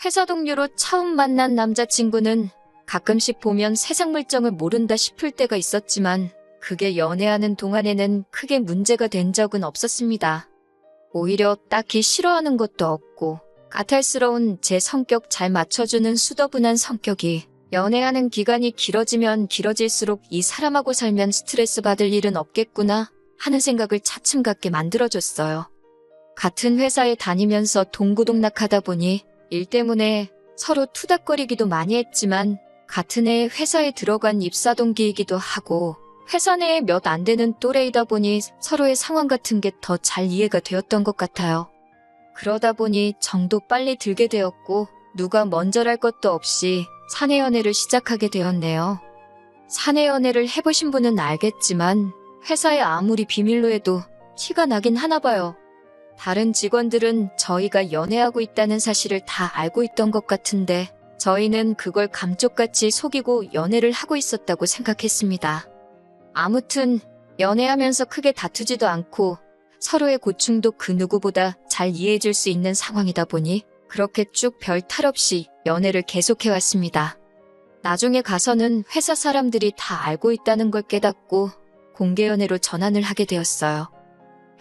회사 동료로 처음 만난 남자친구는 가끔씩 보면 세상 물정을 모른다 싶을 때가 있었지만 그게 연애하는 동안에는 크게 문제가 된 적은 없었습니다. 오히려 딱히 싫어하는 것도 없고 까탈스러운 제 성격 잘 맞춰주는 수더분한 성격이 연애하는 기간이 길어지면 길어질수록 이 사람하고 살면 스트레스 받을 일은 없겠구나 하는 생각을 차츰 갖게 만들어줬어요. 같은 회사에 다니면서 동고동락하다 보니 일 때문에 서로 투닥거리기도 많이 했지만 같은 해에 회사에 들어간 입사 동기이기도 하고 회사 내에 몇 안 되는 또래이다 보니 서로의 상황 같은 게 더 잘 이해가 되었던 것 같아요. 그러다 보니 정도 빨리 들게 되었고 누가 먼저랄 것도 없이 사내 연애를 시작하게 되었네요. 사내 연애를 해보신 분은 알겠지만 회사에 아무리 비밀로 해도 티가 나긴 하나 봐요. 다른 직원들은 저희가 연애하고 있다는 사실을 다 알고 있던 것 같은데 저희는 그걸 감쪽같이 속이고 연애를 하고 있었다고 생각했습니다. 아무튼 연애하면서 크게 다투지도 않고 서로의 고충도 그 누구보다 잘 이해해줄 수 있는 상황이다 보니 그렇게 쭉 별 탈 없이 연애를 계속해왔습니다. 나중에 가서는 회사 사람들이 다 알고 있다는 걸 깨닫고 공개 연애로 전환을 하게 되었어요.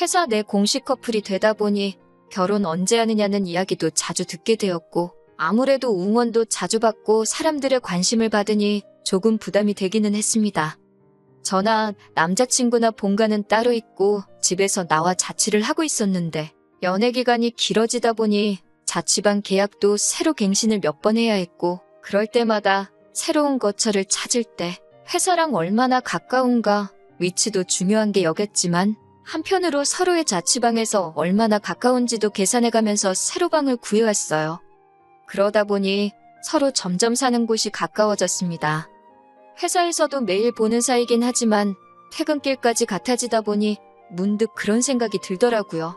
회사 내 공식 커플이 되다 보니 결혼 언제 하느냐는 이야기도 자주 듣게 되었고 아무래도 응원도 자주 받고 사람들의 관심을 받으니 조금 부담이 되기는 했습니다. 저나 남자친구나 본가는 따로 있고 집에서 나와 자취를 하고 있었는데 연애 기간이 길어지다 보니 자취방 계약도 새로 갱신을 몇 번 해야 했고 그럴 때마다 새로운 거처를 찾을 때 회사랑 얼마나 가까운가 위치도 중요한 게 여겼지만 한편으로 서로의 자취방에서 얼마나 가까운지도 계산해가면서 새로 방을 구해왔어요. 그러다 보니 서로 점점 사는 곳이 가까워졌습니다. 회사에서도 매일 보는 사이긴 하지만 퇴근길까지 같아지다 보니 문득 그런 생각이 들더라고요.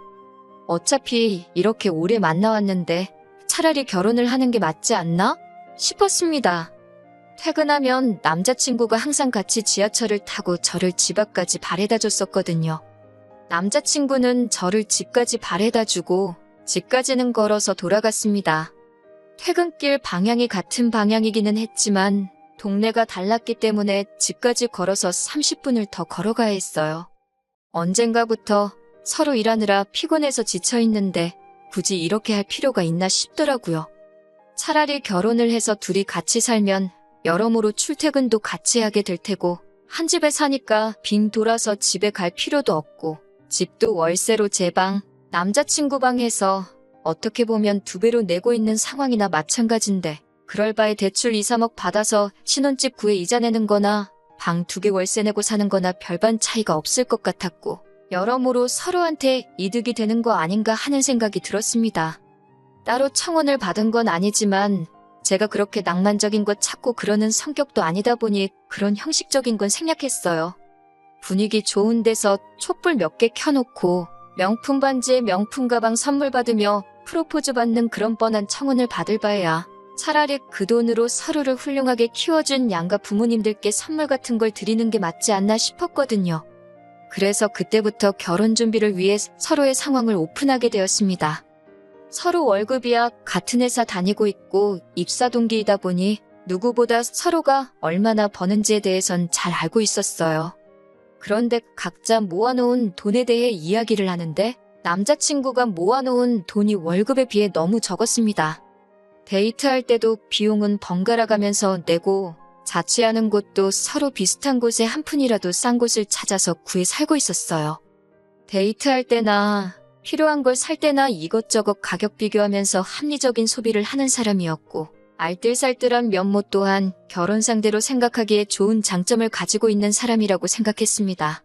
어차피 이렇게 오래 만나왔는데 차라리 결혼을 하는 게 맞지 않나? 싶었습니다. 퇴근하면 남자친구가 항상 같이 지하철을 타고 저를 집 앞까지 바래다 줬었거든요. 남자친구는 저를 집까지 바래다 주고 집까지는 걸어서 돌아갔습니다. 퇴근길 방향이 같은 방향이기는 했지만 동네가 달랐기 때문에 집까지 걸어서 30분을 더 걸어가야 했어요. 언젠가부터 서로 일하느라 피곤해서 지쳐있는데 굳이 이렇게 할 필요가 있나 싶더라고요. 차라리 결혼을 해서 둘이 같이 살면 여러모로 출퇴근도 같이 하게 될 테고 한 집에 사니까 빙 돌아서 집에 갈 필요도 없고 집도 월세로 제 방, 남자친구 방에서 어떻게 보면 2배로 내고 있는 상황이나 마찬가지인데 그럴 바에 대출 2, 3억 받아서 신혼집 구해 이자 내는 거나 방 2개 월세 내고 사는 거나 별반 차이가 없을 것 같았고 여러모로 서로한테 이득이 되는 거 아닌가 하는 생각이 들었습니다. 따로 청혼을 받은 건 아니지만 제가 그렇게 낭만적인 것 찾고 그러는 성격도 아니다 보니 그런 형식적인 건 생략했어요. 분위기 좋은 데서 촛불 몇 개 켜놓고 명품 반지에 명품 가방 선물 받으며 프로포즈 받는 그런 뻔한 청혼을 받을 바에야 차라리 그 돈으로 서로를 훌륭하게 키워준 양가 부모님들께 선물 같은 걸 드리는 게 맞지 않나 싶었거든요. 그래서 그때부터 결혼 준비를 위해 서로의 상황을 오픈하게 되었습니다. 서로 월급이야 같은 회사 다니고 있고 입사 동기이다 보니 누구보다 서로가 얼마나 버는지에 대해선 잘 알고 있었어요. 그런데 각자 모아놓은 돈에 대해 이야기를 하는데 남자친구가 모아놓은 돈이 월급에 비해 너무 적었습니다. 데이트할 때도 비용은 번갈아 가면서 내고 자취하는 곳도 서로 비슷한 곳에 한 푼이라도 싼 곳을 찾아서 구해 살고 있었어요. 데이트할 때나 필요한 걸 살 때나 이것저것 가격 비교하면서 합리적인 소비를 하는 사람이었고 알뜰살뜰한 면모 또한 결혼 상대로 생각하기에 좋은 장점을 가지고 있는 사람이라고 생각했습니다.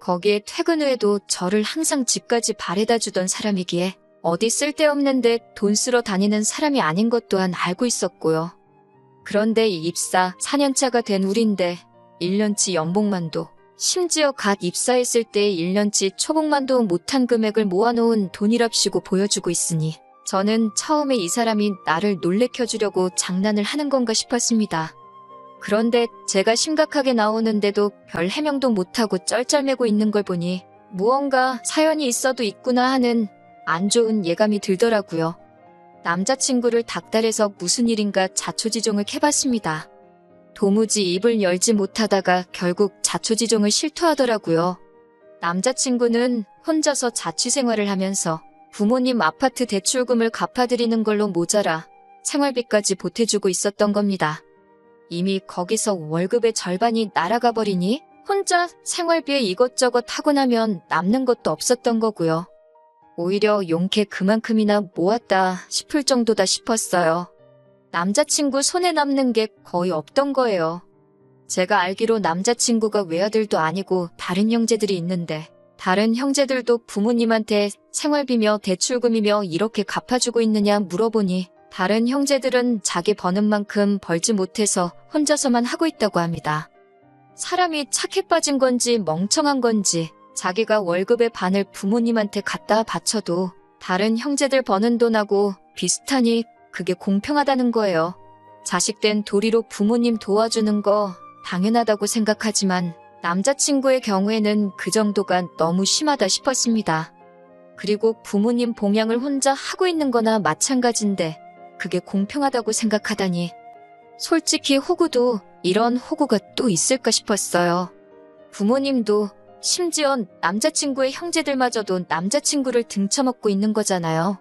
거기에 퇴근 후에도 저를 항상 집까지 바래다 주던 사람이기에 어디 쓸데없는데 돈 쓰러 다니는 사람이 아닌 것 또한 알고 있었고요. 그런데 입사 4년차가 된 우린데 1년치 연봉만도 심지어 갓 입사했을 때 1년치 초봉만도 못한 금액을 모아놓은 돈이랍시고 보여주고 있으니 저는 처음에 이 사람이 나를 놀래켜주려고 장난을 하는 건가 싶었습니다. 그런데 제가 심각하게 나오는데도 별 해명도 못하고 쩔쩔매고 있는 걸 보니 무언가 사연이 있어도 있구나 하는 안 좋은 예감이 들더라고요. 남자친구를 닥달해서 무슨 일인가 자초지종을 캐봤습니다. 도무지 입을 열지 못하다가 결국 자초지종을 실토하더라고요. 남자친구는 혼자서 자취생활을 하면서 부모님 아파트 대출금을 갚아드리는 걸로 모자라 생활비까지 보태주고 있었던 겁니다. 이미 거기서 월급의 절반이 날아가 버리니 혼자 생활비에 이것저것 하고 나면 남는 것도 없었던 거고요. 오히려 용케 그만큼이나 모았다 싶을 정도다 싶었어요. 남자친구 손에 남는 게 거의 없던 거예요. 제가 알기로 남자친구가 외아들도 아니고 다른 형제들이 있는데 다른 형제들도 부모님한테 생활비며 대출금이며 이렇게 갚아주고 있느냐 물어보니 다른 형제들은 자기 버는 만큼 벌지 못해서 혼자서만 하고 있다고 합니다. 사람이 착해 빠진 건지 멍청한 건지 자기가 월급의 반을 부모님한테 갖다 바쳐도 다른 형제들 버는 돈하고 비슷하니 그게 공평하다는 거예요. 자식된 도리로 부모님 도와주는 거 당연하다고 생각하지만 남자친구의 경우에는 그 정도가 너무 심하다 싶었습니다. 그리고 부모님 봉양을 혼자 하고 있는 거나 마찬가지인데 그게 공평하다고 생각하다니 솔직히 호구도 이런 호구가 또 있을까 싶었어요. 부모님도 심지어 남자친구의 형제들마저도 남자친구를 등쳐먹고 있는 거잖아요.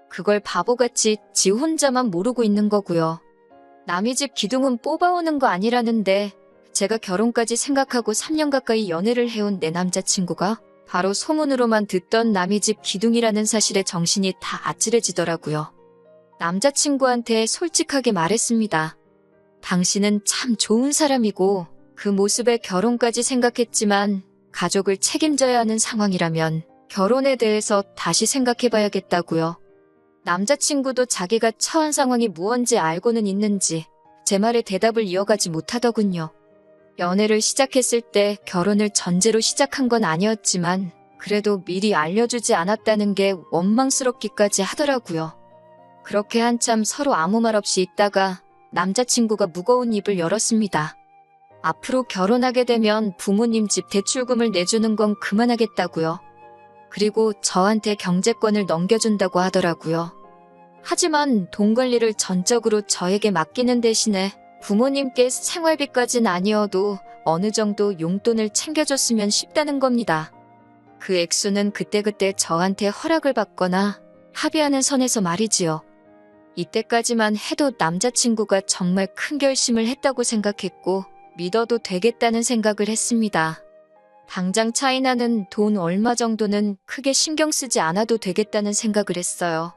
그걸 바보같이 지 혼자만 모르고 있는 거고요. 남의 집 기둥은 뽑아오는 거 아니라는데 제가 결혼까지 생각하고 3년 가까이 연애를 해온 내 남자친구가 바로 소문으로만 듣던 남의 집 기둥이라는 사실에 정신이 다 아찔해지더라고요. 남자친구한테 솔직하게 말했습니다. 당신은 참 좋은 사람이고 그 모습에 결혼까지 생각했지만 가족을 책임져야 하는 상황이라면 결혼에 대해서 다시 생각해봐야겠다고요. 남자친구도 자기가 처한 상황이 무언지 알고는 있는지 제 말에 대답을 이어가지 못하더군요. 연애를 시작했을 때 결혼을 전제로 시작한 건 아니었지만 그래도 미리 알려주지 않았다는 게 원망스럽기까지 하더라고요. 그렇게 한참 서로 아무 말 없이 있다가 남자친구가 무거운 입을 열었습니다. 앞으로 결혼하게 되면 부모님 집 대출금을 내주는 건 그만하겠다고요. 그리고 저한테 경제권을 넘겨준다고 하더라고요. 하지만 돈 관리를 전적으로 저에게 맡기는 대신에 부모님께 생활비까진 아니어도 어느 정도 용돈을 챙겨줬으면 싶다는 겁니다. 그 액수는 그때그때 저한테 허락을 받거나 합의하는 선에서 말이지요. 이때까지만 해도 남자친구가 정말 큰 결심을 했다고 생각했고 믿어도 되겠다는 생각을 했습니다. 당장 차이나는 돈 얼마 정도는 크게 신경 쓰지 않아도 되겠다는 생각을 했어요.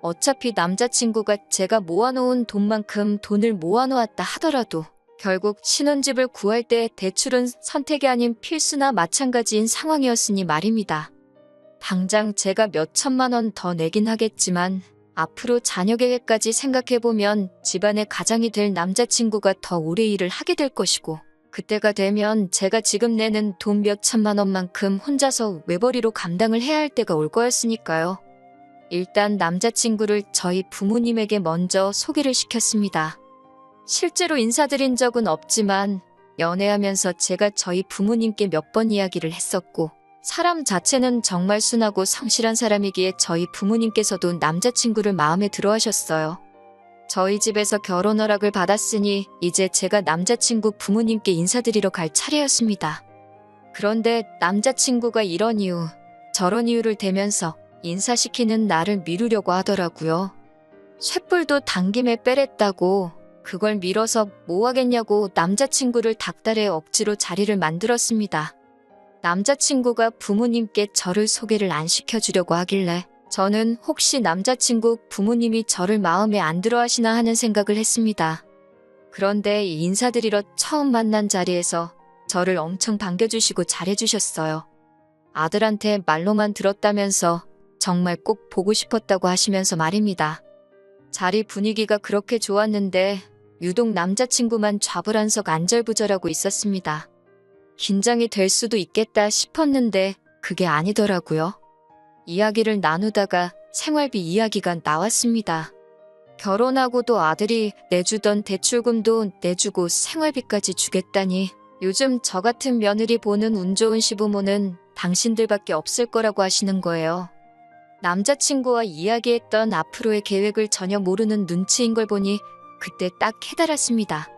어차피 남자친구가 제가 모아놓은 돈만큼 돈을 모아놓았다 하더라도 결국 신혼집을 구할 때 대출은 선택이 아닌 필수나 마찬가지인 상황이었으니 말입니다. 당장 제가 몇 천만 원 더 내긴 하겠지만 앞으로 자녀 계획까지 생각해보면 집안의 가장이 될 남자친구가 더 오래 일을 하게 될 것이고 그때가 되면 제가 지금 내는 돈 몇 천만 원만큼 혼자서 외벌이로 감당을 해야 할 때가 올 거였으니까요. 일단 남자친구를 저희 부모님에게 먼저 소개를 시켰습니다. 실제로 인사드린 적은 없지만 연애하면서 제가 저희 부모님께 몇 번 이야기를 했었고 사람 자체는 정말 순하고 성실한 사람이기에 저희 부모님께서도 남자친구를 마음에 들어 하셨어요. 저희 집에서 결혼 허락을 받았으니 이제 제가 남자친구 부모님께 인사드리러 갈 차례였습니다. 그런데 남자친구가 이런 이유, 저런 이유를 대면서 인사시키는 나를 미루려고 하더라고요. 쇳불도 당김에 빼랬다고 그걸 밀어서 뭐 하겠냐고 남자친구를 닥달해 억지로 자리를 만들었습니다. 남자친구가 부모님께 저를 소개를 안 시켜주려고 하길래 저는 혹시 남자친구 부모님이 저를 마음에 안 들어 하시나 하는 생각을 했습니다. 그런데 인사드리러 처음 만난 자리에서 저를 엄청 반겨주시고 잘해주셨어요. 아들한테 말로만 들었다면서 정말 꼭 보고 싶었다고 하시면서 말입니다. 자리 분위기가 그렇게 좋았는데 유독 남자친구만 좌불안석 안절부절하고 있었습니다. 긴장이 될 수도 있겠다 싶었는데 그게 아니더라고요. 이야기를 나누다가 생활비 이야기가 나왔습니다. 결혼하고도 아들이 내주던 대출금도 내주고 생활비까지 주겠다니 요즘 저 같은 며느리 보는 운 좋은 시부모는 당신들밖에 없을 거라고 하시는 거예요. 남자친구와 이야기했던 앞으로의 계획을 전혀 모르는 눈치인 걸 보니 그때 딱 깨달았습니다.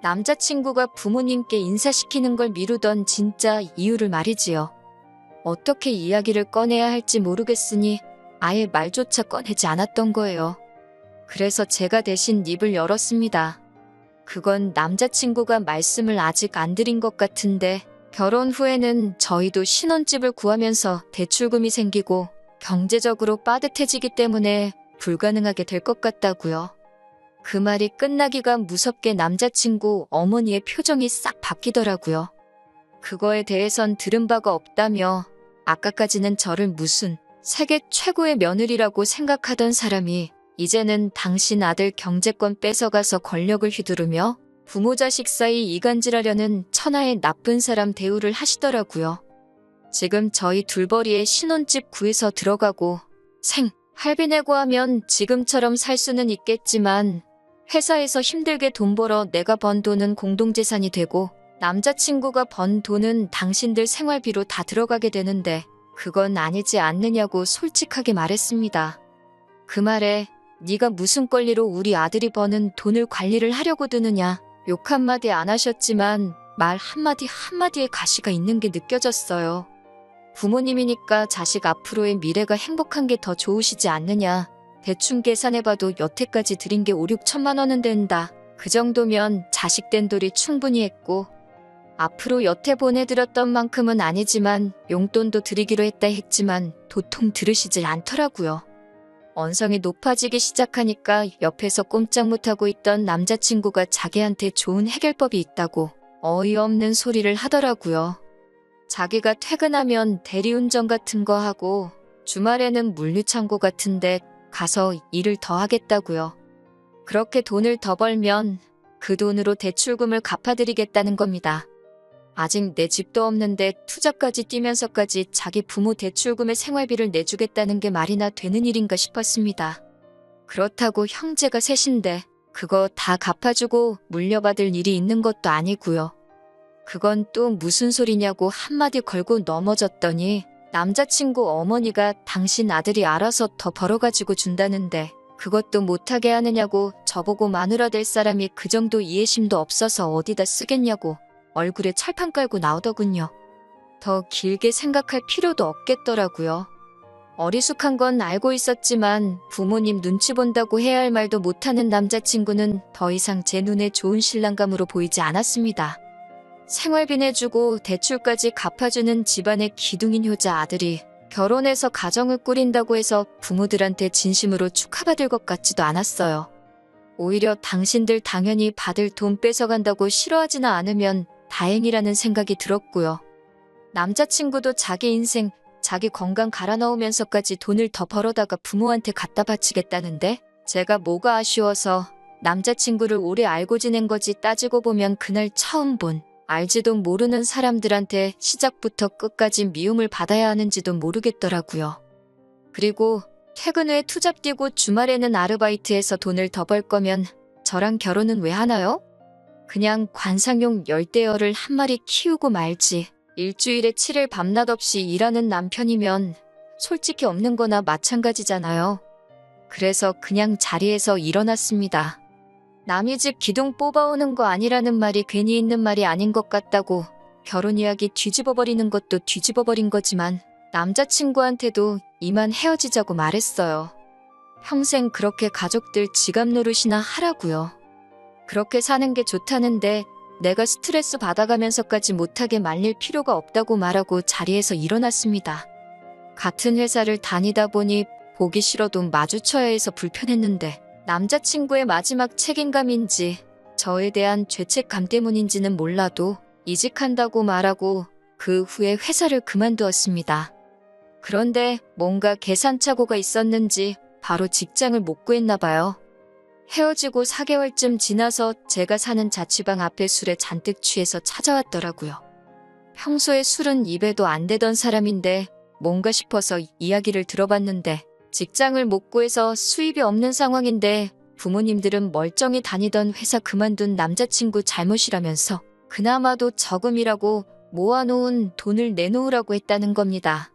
남자친구가 부모님께 인사시키는 걸 미루던 진짜 이유를 말이지요. 어떻게 이야기를 꺼내야 할지 모르겠으니 아예 말조차 꺼내지 않았던 거예요. 그래서 제가 대신 입을 열었습니다. 그건 남자친구가 말씀을 아직 안 드린 것 같은데 결혼 후에는 저희도 신혼집을 구하면서 대출금이 생기고 경제적으로 빠듯해지기 때문에 불가능하게 될 것 같다고요. 그 말이 끝나기가 무섭게 남자친구 어머니의 표정이 싹 바뀌더라고요. 그거에 대해선 들은 바가 없다며 아까까지는 저를 무슨 세계 최고의 며느리라고 생각하던 사람이 이제는 당신 아들 경제권 뺏어가서 권력을 휘두르며 부모 자식 사이 이간질하려는 천하의 나쁜 사람 대우를 하시더라고요. 지금 저희 둘벌이의 신혼집 구해서 들어가고 할비 내고 하면 지금처럼 살 수는 있겠지만 회사에서 힘들게 돈 벌어 내가 번 돈은 공동재산이 되고 남자친구가 번 돈은 당신들 생활비로 다 들어가게 되는데 그건 아니지 않느냐고 솔직하게 말했습니다. 그 말에 네가 무슨 권리로 우리 아들이 버는 돈을 관리를 하려고 드느냐 욕 한마디 안 하셨지만 말 한마디 한마디에 가시가 있는 게 느껴졌어요. 부모님이니까 자식 앞으로의 미래가 행복한 게 더 좋으시지 않느냐. 대충 계산해봐도 여태까지 드린 게 5, 6천만 원은 된다. 그 정도면 자식 된 돌이 충분히 했고 앞으로 여태 보내드렸던 만큼은 아니지만 용돈도 드리기로 했지만 도통 들으시질 않더라고요. 언성이 높아지기 시작하니까 옆에서 꼼짝 못하고 있던 남자친구가 자기한테 좋은 해결법이 있다고 어이없는 소리를 하더라고요. 자기가 퇴근하면 대리운전 같은 거 하고 주말에는 물류창고 같은데 가서 일을 더 하겠다고요. 그렇게 돈을 더 벌면 그 돈으로 대출금을 갚아드리겠다는 겁니다. 아직 내 집도 없는데 투자까지 뛰면서까지 자기 부모 대출금의 생활비를 내주겠다는 게 말이나 되는 일인가 싶었습니다. 그렇다고 형제가 셋인데 그거 다 갚아주고 물려받을 일이 있는 것도 아니고요. 그건 또 무슨 소리냐고 한마디 걸고 넘어졌더니 남자친구 어머니가 당신 아들이 알아서 더 벌어가지고 준다는데 그것도 못하게 하느냐고 저보고 마누라 될 사람이 그 정도 이해심도 없어서 어디다 쓰겠냐고 얼굴에 철판 깔고 나오더군요. 더 길게 생각할 필요도 없겠더라고요. 어리숙한 건 알고 있었지만 부모님 눈치 본다고 해야 할 말도 못하는 남자친구는 더 이상 제 눈에 좋은 신랑감으로 보이지 않았습니다. 생활비 내주고 대출까지 갚아주는 집안의 기둥인 효자 아들이 결혼해서 가정을 꾸린다고 해서 부모들한테 진심으로 축하받을 것 같지도 않았어요. 오히려 당신들 당연히 받을 돈 뺏어간다고 싫어하지는 않으면 다행이라는 생각이 들었고요. 남자친구도 자기 인생, 자기 건강 갈아 넣으면서까지 돈을 더 벌어다가 부모한테 갖다 바치겠다는데 제가 뭐가 아쉬워서 남자친구를 오래 알고 지낸 거지 따지고 보면 그날 처음 본 알지도 모르는 사람들한테 시작부터 끝까지 미움을 받아야 하는지도 모르겠더라고요. 그리고 퇴근 후에 투잡 뛰고 주말에는 아르바이트해서 돈을 더 벌 거면 저랑 결혼은 왜 하나요? 그냥 관상용 열대어를 한 마리 키우고 말지. 일주일에 7일 밤낮 없이 일하는 남편이면 솔직히 없는 거나 마찬가지잖아요. 그래서 그냥 자리에서 일어났습니다. 남의 집 기둥 뽑아오는 거 아니라는 말이 괜히 있는 말이 아닌 것 같다고 결혼 이야기 뒤집어버리는 것도 뒤집어버린 거지만 남자친구한테도 이만 헤어지자고 말했어요. 평생 그렇게 가족들 지갑 노릇이나 하라고요. 그렇게 사는 게 좋다는데 내가 스트레스 받아가면서까지 못하게 말릴 필요가 없다고 말하고 자리에서 일어났습니다. 같은 회사를 다니다 보니 보기 싫어도 마주쳐야 해서 불편했는데 남자친구의 마지막 책임감인지 저에 대한 죄책감 때문인지는 몰라도 이직한다고 말하고 그 후에 회사를 그만두었습니다. 그런데 뭔가 계산착오가 있었는지 바로 직장을 못 구했나 봐요. 헤어지고 4개월쯤 지나서 제가 사는 자취방 앞에 술에 잔뜩 취해서 찾아왔더라고요. 평소에 술은 입에도 안 대던 사람인데 뭔가 싶어서 이야기를 들어봤는데 직장을 못 구해서 수입이 없는 상황인데 부모님들은 멀쩡히 다니던 회사 그만둔 남자친구 잘못이라면서 그나마도 저금이라고 모아놓은 돈을 내놓으라고 했다는 겁니다.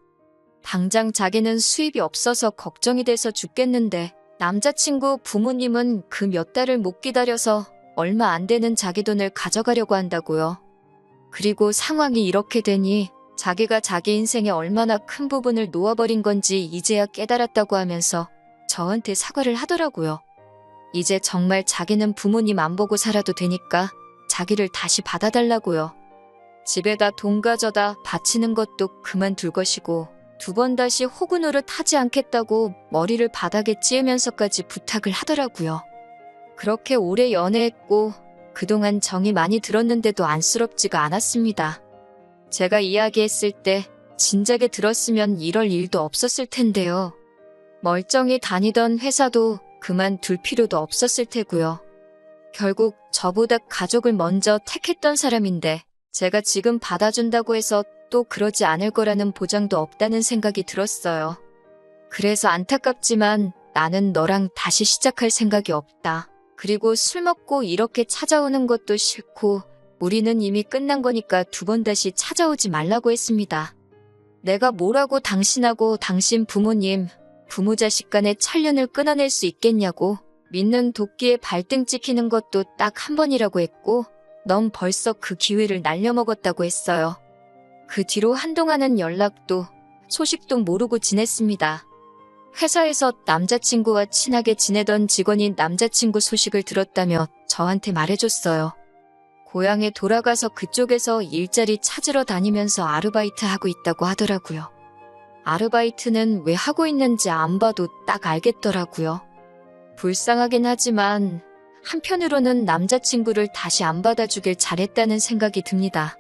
당장 자기는 수입이 없어서 걱정이 돼서 죽겠는데 남자친구 부모님은 그 몇 달을 못 기다려서 얼마 안 되는 자기 돈을 가져가려고 한다고요. 그리고 상황이 이렇게 되니 자기가 자기 인생에 얼마나 큰 부분을 놓아버린 건지 이제야 깨달았다고 하면서 저한테 사과를 하더라고요. 이제 정말 자기는 부모님 안 보고 살아도 되니까 자기를 다시 받아달라고요. 집에다 돈 가져다 바치는 것도 그만둘 것이고 2번 다시 호구 노릇 하지 않겠다고 머리를 바닥에 찧으면서까지 부탁을 하더라고요. 그렇게 오래 연애했고 그동안 정이 많이 들었는데도 안쓰럽지가 않았습니다. 제가 이야기했을 때 진작에 들었으면 이럴 일도 없었을 텐데요. 멀쩡히 다니던 회사도 그만둘 필요도 없었을 테고요. 결국 저보다 가족을 먼저 택했던 사람인데 제가 지금 받아준다고 해서 또 그러지 않을 거라는 보장도 없다는 생각이 들었어요. 그래서 안타깝지만 나는 너랑 다시 시작할 생각이 없다. 그리고 술 먹고 이렇게 찾아오는 것도 싫고 우리는 이미 끝난 거니까 2번 다시 찾아오지 말라고 했습니다. 내가 뭐라고 당신하고 당신 부모님, 부모 자식 간의 천륜을 끊어낼 수 있겠냐고. 믿는 도끼에 발등 찍히는 것도 딱 1번이라고 했고 넌 벌써 그 기회를 날려먹었다고 했어요. 그 뒤로 한동안은 연락도 소식도 모르고 지냈습니다. 회사에서 남자친구와 친하게 지내던 직원이 남자친구 소식을 들었다며 저한테 말해줬어요. 고향에 돌아가서 그쪽에서 일자리 찾으러 다니면서 아르바이트 하고 있다고 하더라고요. 아르바이트는 왜 하고 있는지 안 봐도 딱 알겠더라고요. 불쌍하긴 하지만 한편으로는 남자친구를 다시 안 받아주길 잘했다는 생각이 듭니다.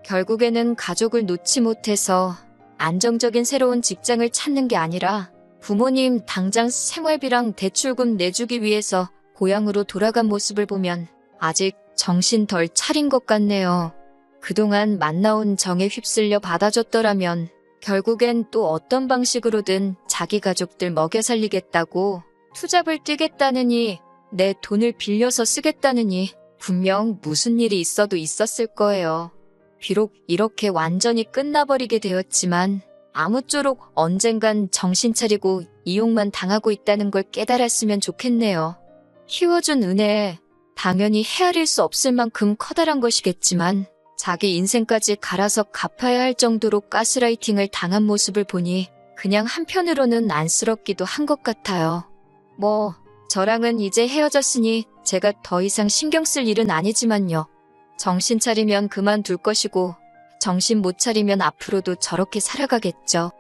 결국에는 가족을 놓지 못해서 안정적인 새로운 직장을 찾는 게 아니라 부모님 당장 생활비랑 대출금 내주기 위해서 고향으로 돌아간 모습을 보면 아직 정신 덜 차린 것 같네요. 그동안 만나온 정에 휩쓸려 받아줬더라면 결국엔 또 어떤 방식으로든 자기 가족들 먹여 살리겠다고 투잡을 뛰겠다느니 내 돈을 빌려서 쓰겠다느니 분명 무슨 일이 있어도 있었을 거예요. 비록 이렇게 완전히 끝나버리게 되었지만 아무쪼록 언젠간 정신 차리고 이용만 당하고 있다는 걸 깨달았으면 좋겠네요. 키워준 은혜, 당연히 헤아릴 수 없을 만큼 커다란 것이겠지만 자기 인생까지 갈아서 갚아야 할 정도로 가스라이팅을 당한 모습을 보니 그냥 한편으로는 안쓰럽기도 한 것 같아요. 저랑은 이제 헤어졌으니 제가 더 이상 신경 쓸 일은 아니지만요. 정신 차리면 그만둘 것이고 정신 못 차리면 앞으로도 저렇게 살아가겠죠.